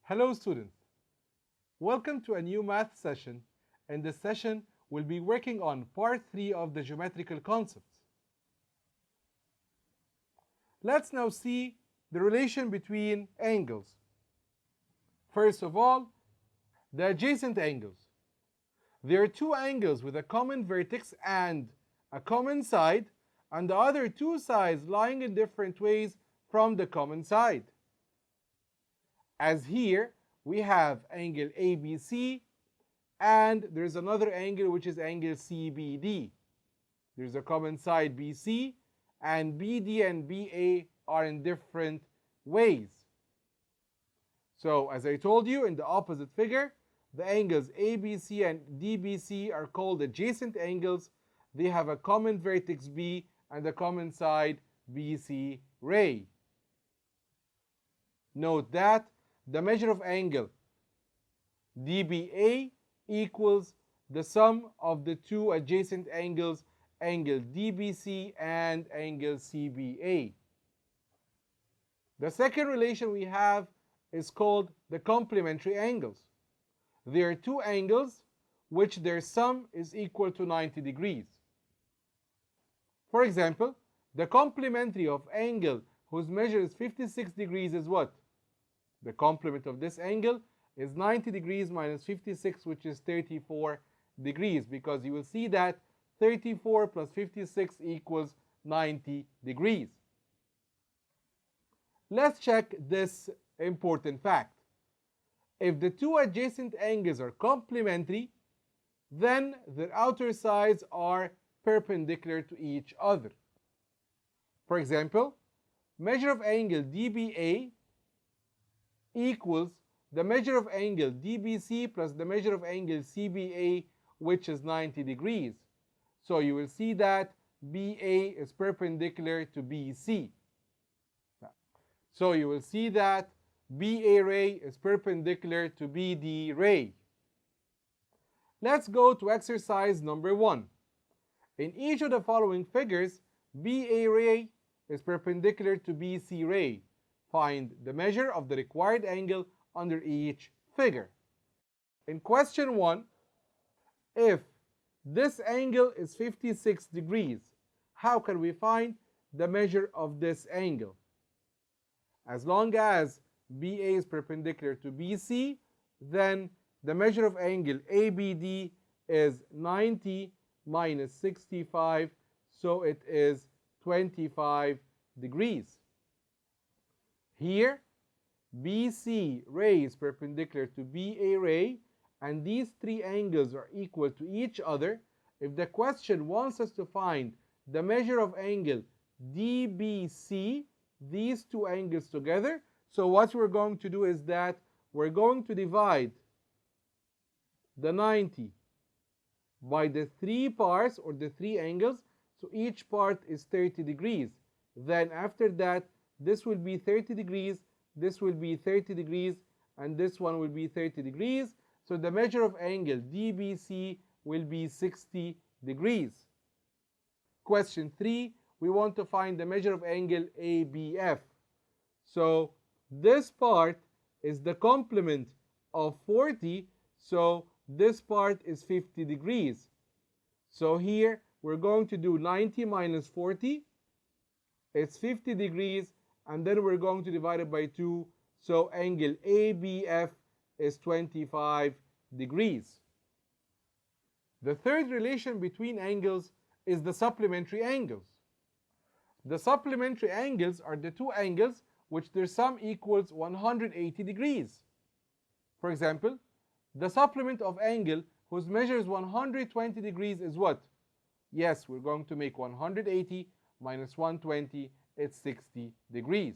Hello students, welcome to a new math session. In this session, we'll be working on part 3 of the geometrical concepts. Let's now see the relation between angles. First of all, the adjacent angles. There are two angles with a common vertex and a common side, and the other two sides lying in different ways from the common side. As here, we have angle ABC, and there's another angle which is angle CBD. There's a common side BC, and BD and BA are in different ways. So, as I told you in the opposite figure, the angles ABC and DBC are called adjacent angles. They have a common vertex B and a common side BC ray. Note that the measure of angle DBA equals the sum of the two adjacent angles, angle DBC and angle CBA. The second relation we have is called the complementary angles. There are two angles which their sum is equal to 90 degrees. For example, the complementary of angle whose measure is 56 degrees is what? The complement of this angle is 90 degrees minus 56, which is 34 degrees, because you will see that 34 plus 56 equals 90 degrees. Let's check this important fact. If the two adjacent angles are complementary, then their outer sides are perpendicular to each other. For example, measure of angle DBA equals the measure of angle DBC plus the measure of angle CBA, which is 90 degrees. So you will see that BA is perpendicular to BC. So you will see that BA ray is perpendicular to BD ray. Let's go to exercise number 1. In each of the following figures, BA ray is perpendicular to BC ray. Find the measure of the required angle under each figure. In question 1, if this angle is 56 degrees, how can we find the measure of this angle? As long as BA is perpendicular to BC, then the measure of angle ABD is 90 minus 65, so it is 25 degrees. Here, BC ray is perpendicular to BA ray, and these three angles are equal to each other. If the question wants us to find the measure of angle DBC, these two angles together, so what we're going to do is that we're going to divide the 90 by the three parts or the three angles, so each part is 30 degrees. Then after that, this will be 30 degrees, this will be 30 degrees, and this one will be 30 degrees. So the measure of angle DBC will be 60 degrees. Question 3, we want to find the measure of angle ABF. So this part is the complement of 40, so this part is 50 degrees. So here we're going to do 90 minus 40, it's 50 degrees, and then we're going to divide it by 2, so angle ABF is 25 degrees. The third relation between angles is the supplementary angles. The supplementary angles are the two angles which their sum equals 180 degrees. For example, the supplement of angle whose measure is 120 degrees is what? Yes, we're going to make 180 minus 120, it's 60 degrees.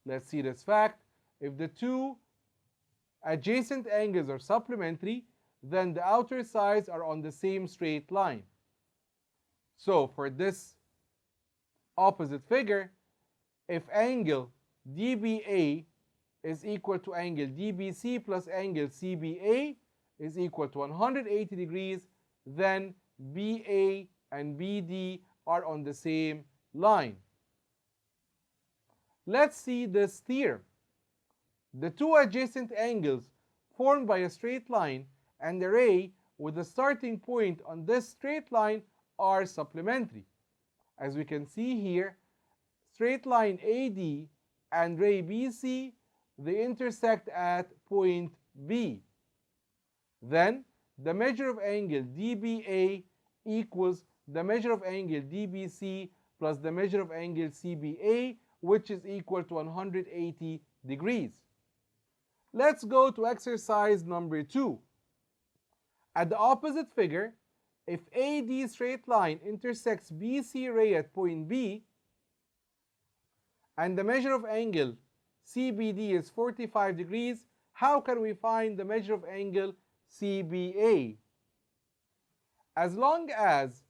Let's see this fact. If the two adjacent angles are supplementary, then the outer sides are on the same straight line. So for this opposite figure, if angle DBA is equal to angle DBC plus angle CBA is equal to 180 degrees, then BA and BD are on the same line. Let's see this theorem. the two adjacent angles formed by a straight line and the ray with the starting point on this straight line are supplementary. As we can see here, straight line AD and ray BC, they intersect at point B. Then the measure of angle DBA equals the measure of angle DBC plus the measure of angle CBA, which is equal to 180 degrees. Let's go to exercise number 2. At the opposite figure, if AD straight line intersects BC ray at point B, and the measure of angle CBD is 45 degrees, how can we find the measure of angle CBA? As long as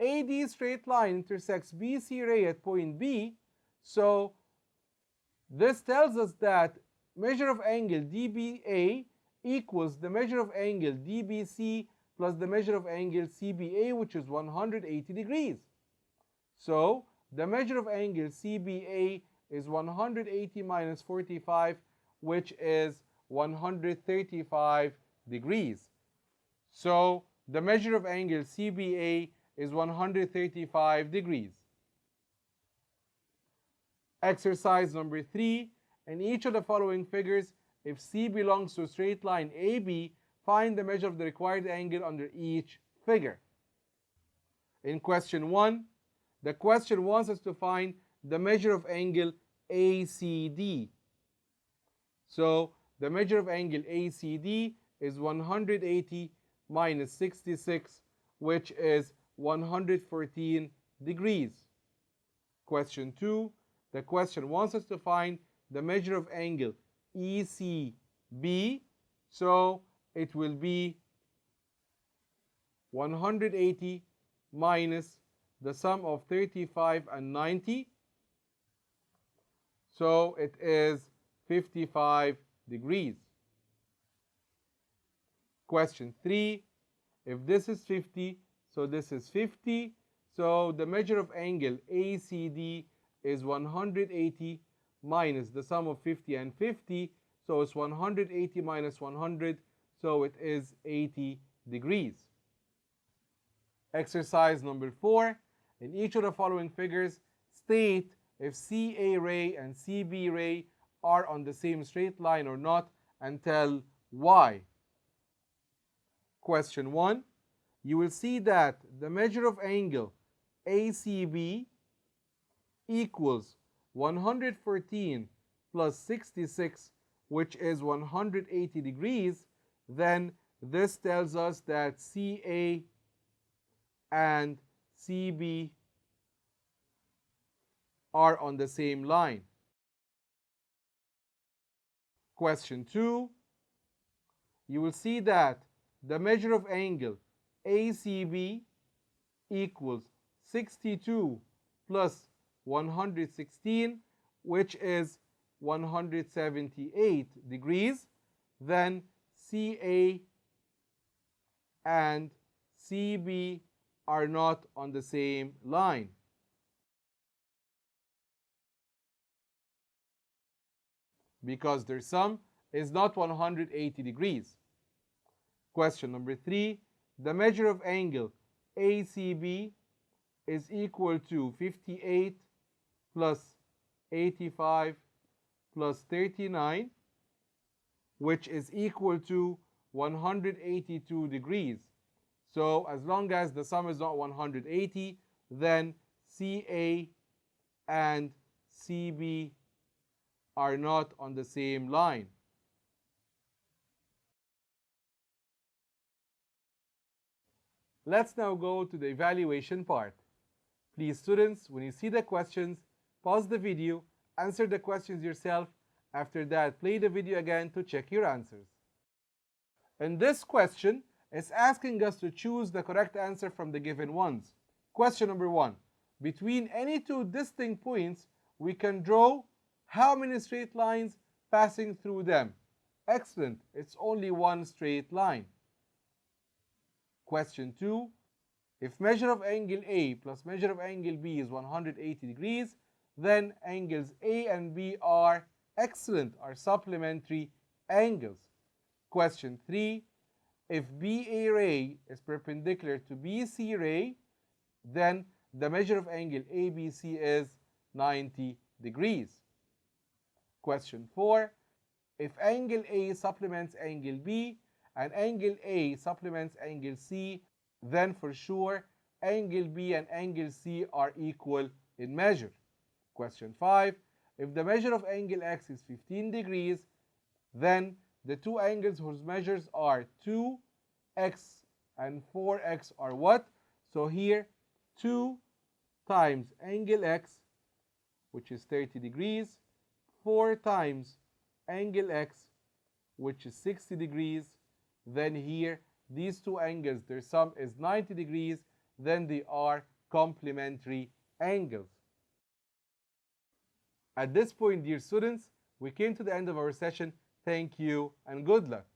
AD straight line intersects BC ray at point B, so this tells us that measure of angle DBA equals the measure of angle DBC plus the measure of angle CBA, which is 180 degrees. So the measure of angle CBA is 180 minus 45, which is 135 degrees. So the measure of angle CBA is 135 degrees. Exercise number 3. In each of the following figures, if C belongs to a straight line AB, find the measure of the required angle under each figure. In question 1, the question wants us to find the measure of angle ACD. So the measure of angle ACD is 180 minus 66, which is 114 degrees. Question 2, the question wants us to find the measure of angle ECB, so it will be 180 minus the sum of 35 and 90, so it is 55 degrees. Question 3, if this is 50, so this is 50, so the measure of angle ACD is 180 minus the sum of 50 and 50, so it's 180 minus 100, so it is 80 degrees. Exercise number 4. In each of the following figures, state if CA ray and CB ray are on the same straight line or not, and tell why. Question 1. You will see that the measure of angle ACB equals 114 plus 66, which is 180 degrees. Then this tells us that CA and CB are on the same line. Question 2, you will see that the measure of angle ACB equals 62 plus 116, which is 178 degrees. Then CA and CB are not on the same line. Because their sum is not 180 degrees. Question number 3, the measure of angle ACB is equal to 58 plus 85 plus 39, which is equal to 182 degrees. So as long as the sum is not 180, then CA and CB are not on the same line. Let's now go to the evaluation part. Please students, when you see the questions, pause the video, answer the questions yourself. After that, play the video again to check your answers. In this question, it's asking us to choose the correct answer from the given ones. Question number 1. Between any two distinct points, we can draw how many straight lines passing through them? Excellent, it's only one straight line. Question 2. If measure of angle A plus measure of angle B is 180 degrees, then angles A and B are Excellent, are supplementary angles. Question 3. If BA ray is perpendicular to BC ray, then the measure of angle ABC is 90 degrees. Question 4. If angle A supplements angle B and angle A supplements angle C, then for sure angle B and angle C are equal in measure. Question 5. If the measure of angle X is 15 degrees, then the two angles whose measures are 2x and 4x are what? So here 2 times angle X, which is 30 degrees, 4 times angle X, which is 60 degrees. Then here these two angles, their sum is 90 degrees, then they are complementary angles. At this point, dear students, we came to the end of our session. Thank you and good luck.